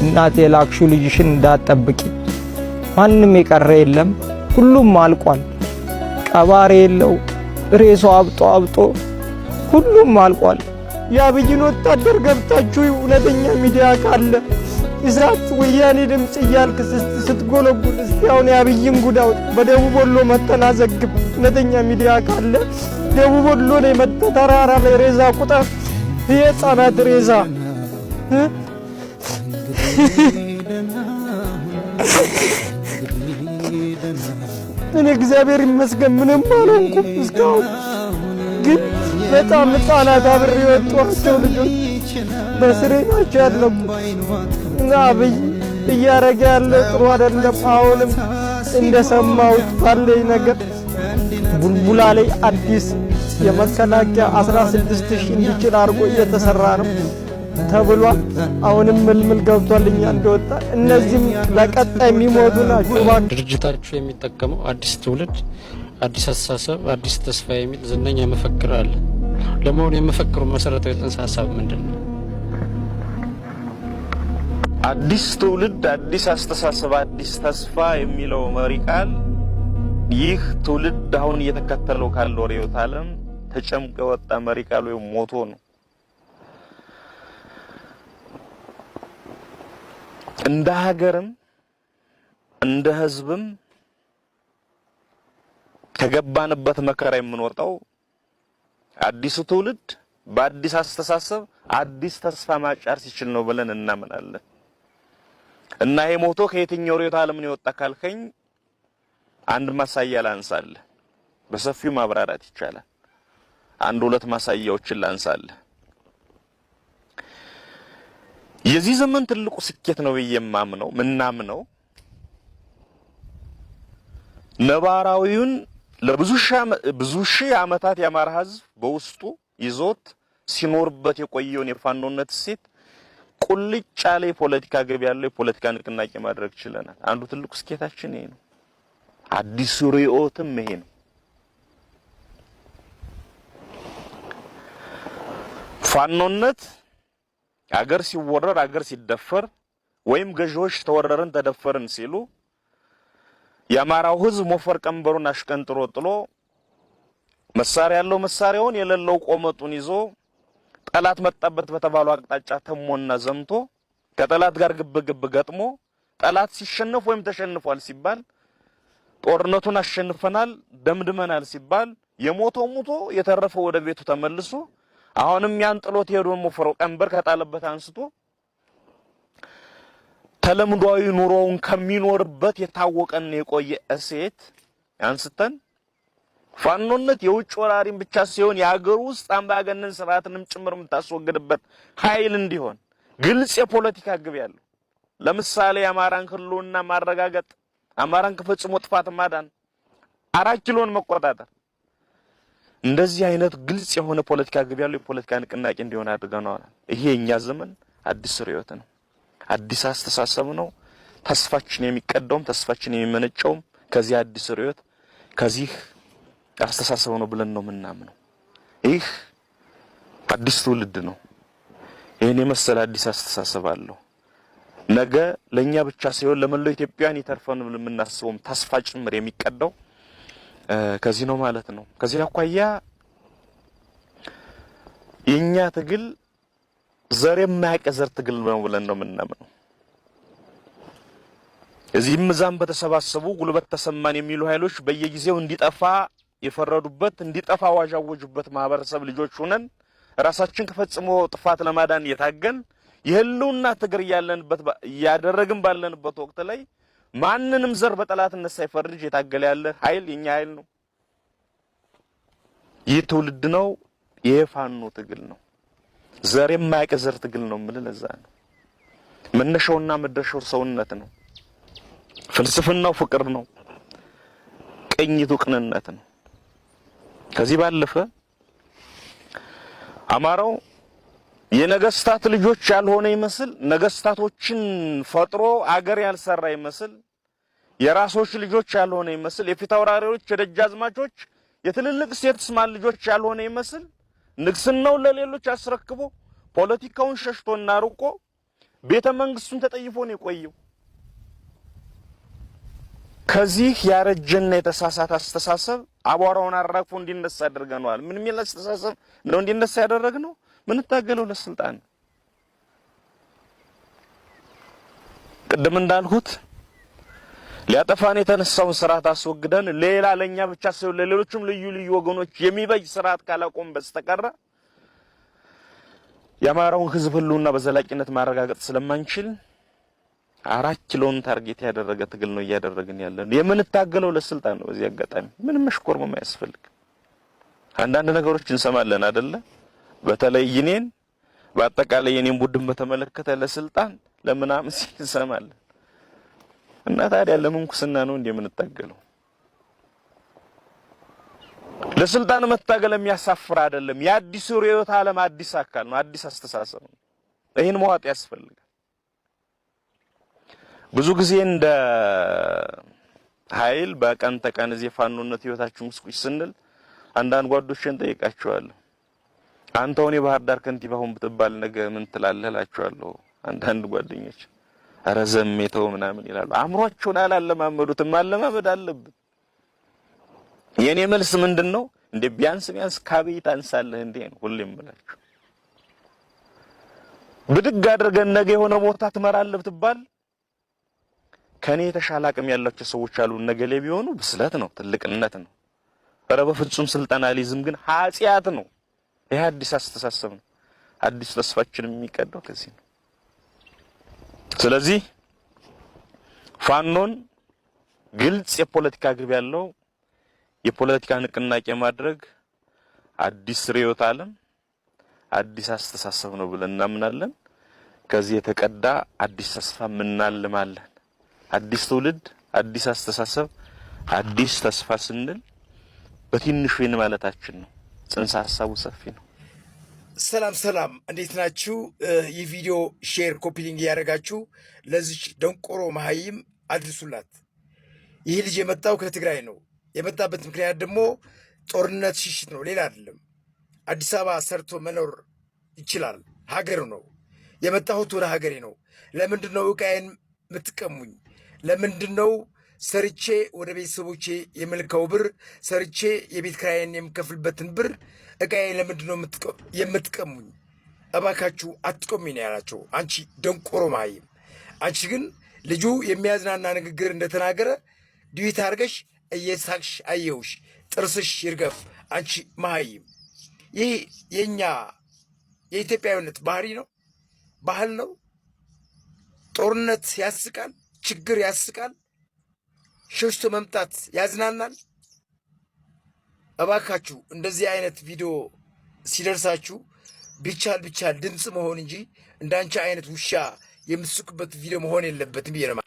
እናቴ ላክሹ ልጅሽን እንዳትጠብቂ። ማንም የቀረ የለም፣ ሁሉም አልቋል። ቀባሪ የለው ሬሳው አብጦ ሁሉም አልቋል። የአብይን ወታደር ገብታችሁ እውነተኛ ሚዲያ ካለ ኢሳት ወያኔ ድምጽ እያልክ ስትጎለጉል እስቲ አሁን የአብይን ጉዳው በደቡብ ወሎ መተናዘግብ እውነተኛ ሚዲያ ካለ ደቡብ ወሎ ላይ ተራራ ላይ ሬሳ ቁጠር። የህፃናት ሬሳ እኔ እግዚአብሔር ይመስገን ምንም አልሆንኩም እስካሁን። ግን በጣም ህፃናት አብሬ የወጧቸው ልጆች በስሬ ናቸው ያለቁት እና አብይ እያረገ ያለው ጥሩ አይደለም። አሁንም እንደሰማሁት ባለኝ ነገር ቡልቡላ ላይ አዲስ የመከላከያ 16000 እንዲችል አድርጎ እየተሰራ ነው ተብሏል። አሁንም ምልምል ገብቷልኛ እንደወጣ እነዚህም ለቀጣይ የሚሞቱ ናቸው። ድርጅታችሁ የሚጠቀመው አዲስ ትውልድ፣ አዲስ አስተሳሰብ፣ አዲስ ተስፋ የሚል ዝነኛ መፈክር አለ። ለመሆኑ የመፈክሩ መሰረታዊ ጽንሰ ሐሳብ ምንድነው? አዲስ ትውልድ፣ አዲስ አስተሳሰብ፣ አዲስ ተስፋ የሚለው መሪ ቃል ይህ ትውልድ አሁን እየተከተለው ካለው ርዕዮተ ዓለም ተጨምቆ የወጣ መሪ ቃል ወይም ሞቶ ነው። እንደ ሀገርም እንደ ህዝብም ከገባንበት መከራ የምንወጣው አዲሱ ትውልድ በአዲስ አስተሳሰብ አዲስ ተስፋ ማጫር ሲችል ነው ብለን እናምናለን። እና ይሄ ሞቶ ከየትኛው ርዕዮተ ዓለም ነው የወጣ ካልከኝ አንድ ማሳያ ላንሳልህ። በሰፊው ማብራራት ይቻላል። አንድ ሁለት ማሳያዎችን ላንሳልህ። የዚህ ዘመን ትልቁ ስኬት ነው የማምነው ምናምነው ነባራዊውን ለብዙ ሺህ ዓመታት የአማራ ህዝብ በውስጡ ይዞት ሲኖርበት የቆየውን የፋኖነት እሴት ቁልጭ ያለ የፖለቲካ ገቢ ያለው የፖለቲካ ንቅናቄ ማድረግ ችለናል። አንዱ ትልቁ ስኬታችን ይሄ ነው። አዲሱ ርዕዮትም ይሄ ነው። ፋኖነት አገር ሲወረር አገር ሲደፈር ወይም ገዢዎች ተወረረን ተደፈርን ሲሉ የአማራው ህዝብ ሞፈር ቀንበሩን አሽቀንጥሮ ጥሎ መሳሪያ ያለው መሳሪያውን የሌለው ቆመጡን ይዞ ጠላት መጣበት በተባለው አቅጣጫ ተሞና ዘምቶ ከጠላት ጋር ግብግብ ገጥሞ ጠላት ሲሸነፍ ወይም ተሸንፏል ሲባል ጦርነቱን አሸንፈናል ደምድመናል ሲባል የሞተው ሞቶ የተረፈው ወደ ቤቱ ተመልሶ አሁንም ያን ጥሎት ሄዶ ሞፈረው ቀንበር ከጣለበት አንስቶ ተለምዷዊ ኑሮውን ከሚኖርበት የታወቀን የቆየ እሴት አንስተን ፋኖነት የውጭ ወራሪን ብቻ ሳይሆን የሀገር ውስጥ አምባገነን ስርዓትንም ጭምር የምታስወግድበት ኃይል እንዲሆን ግልጽ የፖለቲካ ግብ ያለው ለምሳሌ የአማራን ህልውና ማረጋገጥ፣ አማራን ከፈጽሞ ጥፋት ማዳን፣ 4 ኪሎን መቆጣጠር፣ እንደዚህ አይነት ግልጽ የሆነ ፖለቲካ ግብ ያለው የፖለቲካ ንቅናቄ እንዲሆን አድርገናል። ይሄ የኛ ዘመን አዲስ ርዕዮት ነው። አዲስ አስተሳሰብ ነው። ተስፋችን የሚቀደውም ተስፋችን የሚመነጨውም ከዚህ አዲስ ርዕዮት ከዚህ አስተሳሰብ ነው ብለን ነው የምናምነው። ይህ አዲስ ትውልድ ነው። ይሄን የመሰለ አዲስ አስተሳሰብ አለው። ነገ ለኛ ብቻ ሳይሆን ለመላው ኢትዮጵያን ይተርፈን የምናስበውም ተስፋ ጭምር የሚቀደው ከዚህ ነው ማለት ነው። ከዚህ አኳያ የኛ ትግል ዘር የማያውቅ ዘር ትግል ነው ብለን ነው የምናምነው። እዚህም እዛም በተሰባሰቡ ጉልበት ተሰማን የሚሉ ኃይሎች በየጊዜው እንዲጠፋ የፈረዱበት እንዲጠፋ ዋጃወጁበት ማህበረሰብ ልጆች ሆነን ራሳችን ከፈጽሞ ጥፋት ለማዳን የታገን የህልውና ትግል ያደረግን ባለንበት ወቅት ላይ ማንንም ዘር በጠላትነት ሳይፈርጅ የታገለ ያለ ኃይል የኛ ኃይል ነው። ይህ ትውልድ ነው። የፋኖ ትግል ነው። ዘር የማያውቅ ዘር ትግል ነው ማለት ለዛ ነው። መነሻውና መድረሻው ሰውነት ነው። ፍልስፍናው ፍቅር ነው። ቅኝቱ ቅንነት ነው። ከዚህ ባለፈ አማራው የነገስታት ልጆች ያልሆነ ይመስል ነገስታቶችን ፈጥሮ አገር ያልሰራ ይመስል የራሶች ልጆች ያልሆነ ይመስል የፊታውራሪዎች የደጃዝማቾች የትልልቅ ሴትስማን ልጆች ያልሆነ ይመስል ንግስናው ለሌሎች አስረክቦ ፖለቲካውን ሸሽቶና ርቆ ቤተ መንግስቱን ተጠይፎ ነው የቆየው። ከዚህ ያረጀና የተሳሳተ አስተሳሰብ አቧራውን አራግፎ እንዲነሳ አድርገናል። ምን የሚል አስተሳሰብ ነው እንዲነሳ ያደረግነው? ምን ታገለው ለስልጣን። ቅድም እንዳልኩት ሊያጠፋን የተነሳውን ስርዓት አስወግደን ሌላ ለኛ ብቻ ሳይሆን ለሌሎችም ልዩ ልዩ ወገኖች የሚበጅ ስርዓት ካላቆም በስተቀር የአማራውን ህዝብ ህልውና በዘላቂነት ማረጋገጥ ስለማንችል 4 ኪሎን ታርጌት ያደረገ ትግል ነው እያደረግን ያለን። የምንታገለው ለስልጣን ነው። በዚህ አጋጣሚ ምንም መሽኮርመም አያስፈልግም። አንዳንድ ነገሮች እንሰማለን አይደለ? በተለይ እኔን በአጠቃላይ የኔን ቡድን በተመለከተ ለስልጣን ለምናምን እንሰማለን። እና ታዲያ ለምንኩስና ነው እንዴ የምንታገለው? ለስልጣን መታገል የሚያሳፍር አይደለም። የአዲሱ ርዕዮተ ዓለም አዲስ አካል ነው፣ አዲስ አስተሳሰብ ነው። ይሄን መዋጥ ያስፈልጋል። ብዙ ጊዜ እንደ ኃይል በቀን ተቀን እዚህ ፋኖነት ህይወታችን ውስጥ ስንል አንዳንድ ጓዶችን ጠይቃቸዋለሁ። አንተው የባህር ዳር ከንቲባ ሆን ብትባል ነገ ምን ትላለህ እላቸዋለሁ። አንዳንድ ጓደኞች ኧረ ዘሜተው ምናምን ይላሉ። አእምሯቸውን አላለማመዱትም። ማለማመድ አለብን። የኔ መልስ ምንድነው? እንደ ቢያንስ ካቤት ታንሳለህ እንዴ ነው ሁሌም እምላችሁ። ብድግ አድርገን ነገ የሆነ ቦታ ትመራለህ ብትባል ከኔ የተሻለ አቅም ያላቸው ሰዎች አሉ። ነገሌ ቢሆኑ ብስለት ነው፣ ትልቅነት ነው። ኧረ በፍጹም ስልጣናሊዝም ግን ኃጢአት ነው። ይሄ አዲስ አስተሳሰብ ነው። አዲስ ተስፋችን የሚቀደው ከዚህ ነው። ስለዚህ ፋኖን ግልጽ የፖለቲካ ግብ ያለው የፖለቲካ ንቅናቄ ማድረግ አዲስ ርዕዮተ ዓለም አዲስ አስተሳሰብ ነው ብለን እናምናለን። ከዚህ የተቀዳ አዲስ ተስፋ እናልማለን። አዲስ ትውልድ፣ አዲስ አስተሳሰብ፣ አዲስ ተስፋ ስንል በትንሹ ይን ማለታችን ነው። ጽንሰ ሐሳቡ ሰፊ ነው። ሰላም እንዴት ናችሁ? ይህ ቪዲዮ ሼር ኮፒ ሊንክ ያደረጋችሁ ለዚህ ደንቆሮ መሀይም አድርሱላት። ይህ ልጅ የመጣው ከትግራይ ነው። የመጣበት ምክንያት ደግሞ ጦርነት ሽሽት ነው፣ ሌላ አይደለም። አዲስ አበባ ሰርቶ መኖር ይችላል፣ ሀገሩ ነው። የመጣሁት ወደ ሀገሬ ነው። ለምንድን ነው ዕቃዬን የምትቀሙኝ? ለምንድን ነው ሰርቼ ወደ ቤተሰቦቼ የምልከው ብር ሰርቼ የቤት ኪራይን የምከፍልበትን ብር ዕቃዬ ለምንድን ነው የምትቀሙኝ? እባካችሁ አትቆሚኝ ነው ያላቸው። አንቺ ደንቆሮ መሀይም። አንቺ ግን ልጁ የሚያዝናና ንግግር እንደተናገረ ዲዊት አድርገሽ እየሳቅሽ አየሁሽ። ጥርስሽ ይርገፍ አንቺ መሀይም። ይህ የኛ የኢትዮጵያዊነት ባህሪ ነው፣ ባህል ነው። ጦርነት ያስቃል፣ ችግር ያስቃል፣ ሸሽቶ መምጣት ያዝናናል። እባካችሁ እንደዚህ አይነት ቪዲዮ ሲደርሳችሁ ቢቻል ድምፅ መሆን እንጂ እንዳንቺ አይነት ውሻ የምትስቁበት ቪዲዮ መሆን የለበትም።